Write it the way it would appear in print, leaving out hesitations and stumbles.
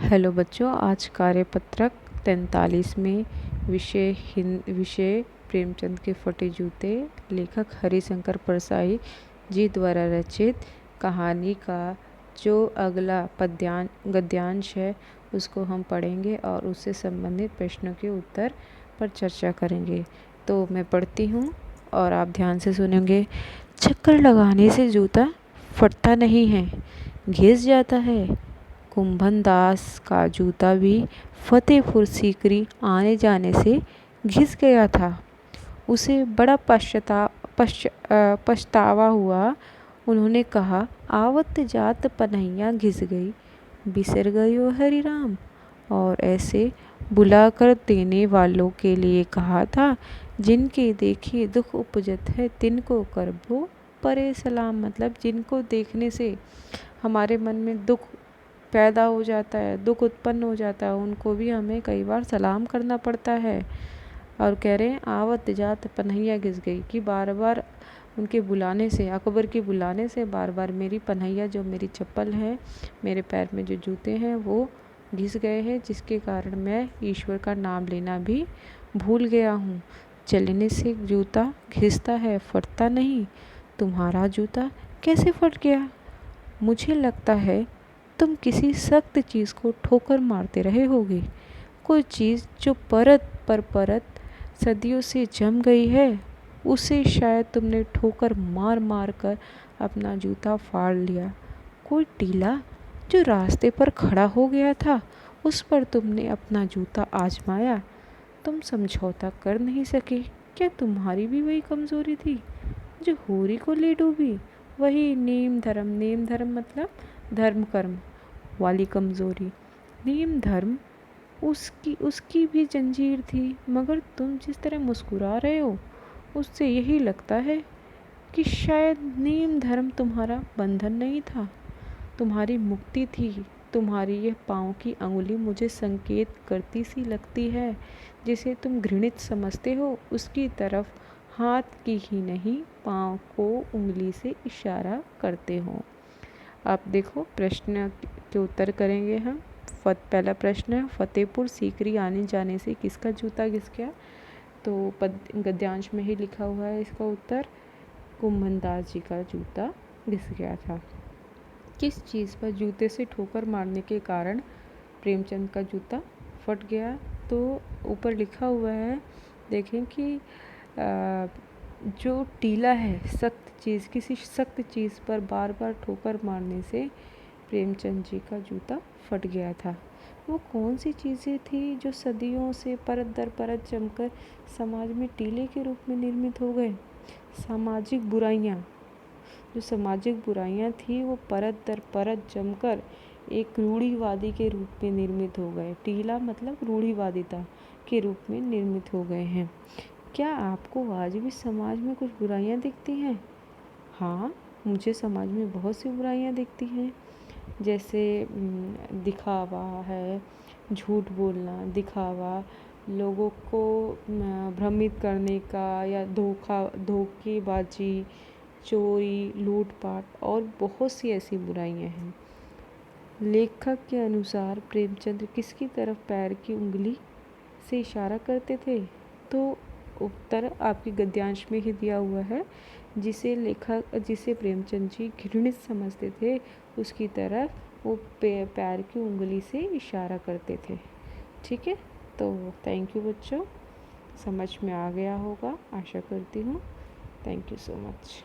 Hello बच्चों, आज कार्यपत्रक 43 में विषय प्रेमचंद के फटे जूते, लेखक हरिशंकर परसाई जी द्वारा रचित कहानी का जो अगला गद्यांश है उसको हम पढ़ेंगे और उससे संबंधित प्रश्नों के उत्तर पर चर्चा करेंगे। तो मैं पढ़ती हूँ और आप ध्यान से सुनेंगे। चक्कर लगाने से जूता फटता नहीं है, घिस जाता है। कुंभन दास का जूता भी फतेहपुर सीकरी आने जाने से घिस गया था। उसे बड़ा पछतावा हुआ। उन्होंने कहा, आवत जात पनैया घिस गई, बिसर गयो हरिराम। और ऐसे बुलाकर देने वालों के लिए कहा था, जिनके देखे दुख उपजत है तिनको करबो परे सलाम। मतलब जिनको देखने से हमारे मन में दुख पैदा हो जाता है, दुख उत्पन्न हो जाता है, उनको भी हमें कई बार सलाम करना पड़ता है। और कह रहे हैं, आवत जात पनैया घिस गई, कि बार बार उनके बुलाने से, अकबर के बुलाने से बार बार मेरी पनैया, जो मेरी चप्पल है, मेरे पैर में जो जूते हैं वो घिस गए हैं, जिसके कारण मैं ईश्वर का नाम लेना भी भूल गया हूँ। चलने से जूता घिसता है, फटता नहीं। तुम्हारा जूता कैसे फट गया? मुझे लगता है तुम किसी सख्त चीज़ को ठोकर मारते रहे होगे। कोई चीज़ जो परत पर परत सदियों से जम गई है, उसे शायद तुमने ठोकर मार मार कर अपना जूता फाड़ लिया। कोई टीला जो रास्ते पर खड़ा हो गया था, उस पर तुमने अपना जूता आजमाया। तुम समझौता कर नहीं सके। क्या तुम्हारी भी वही कमज़ोरी थी जो होरी को ले डूबी? वही नेम धर्म मतलब धर्म कर्म वाली कमज़ोरी। नेम धर्म उसकी भी जंजीर थी, मगर तुम जिस तरह मुस्कुरा रहे हो उससे यही लगता है कि शायद नेम धर्म तुम्हारा बंधन नहीं था, तुम्हारी मुक्ति थी। तुम्हारी यह पाँव की अंगुली मुझे संकेत करती सी लगती है। जिसे तुम घृणित समझते हो, उसकी तरफ हाथ की ही नहीं, पाँव को उंगली से इशारा करते हो। आप देखो, प्रश्न के उत्तर करेंगे हम। पहला प्रश्न है, फतेहपुर सीकरी आने जाने से किसका जूता घिस गया? तो गद्यांश में ही लिखा हुआ है इसका उत्तर, कुंभन दास जी का जूता घिस गया था। किस चीज़ पर जूते से ठोकर मारने के कारण प्रेमचंद का जूता फट गया? तो ऊपर लिखा हुआ है, देखें कि जो टीला है, सख्त चीज़, किसी सख्त चीज़ पर बार बार ठोकर मारने से प्रेमचंद जी का जूता फट गया था। वो कौन सी चीज़ें थी जो सदियों से परत दर परत जमकर समाज में टीले के रूप में निर्मित हो गए? सामाजिक बुराइयाँ, जो सामाजिक बुराइयाँ थी वो परत दर परत जमकर एक रूढ़िवादी के रूप में निर्मित हो गए। टीला मतलब रूढ़िवादिता के रूप में निर्मित हो गए हैं। क्या आपको आज भी समाज में कुछ बुराइयां दिखती हैं? हाँ, मुझे समाज में बहुत सी बुराइयां दिखती हैं। जैसे दिखावा है, झूठ बोलना, दिखावा, लोगों को भ्रमित करने का, या धोखेबाजी, चोरी, लूटपाट और बहुत सी ऐसी बुराइयां हैं। लेखक के अनुसार प्रेमचंद किसकी तरफ पैर की उंगली से इशारा करते थे? तो उत्तर आपके गद्यांश में ही दिया हुआ है। जिसे प्रेमचंद जी घृणित समझते थे, उसकी तरफ वो पैर की उंगली से इशारा करते थे। ठीक है, तो थैंक यू बच्चों, समझ में आ गया होगा आशा करती हूँ। Thank you so much.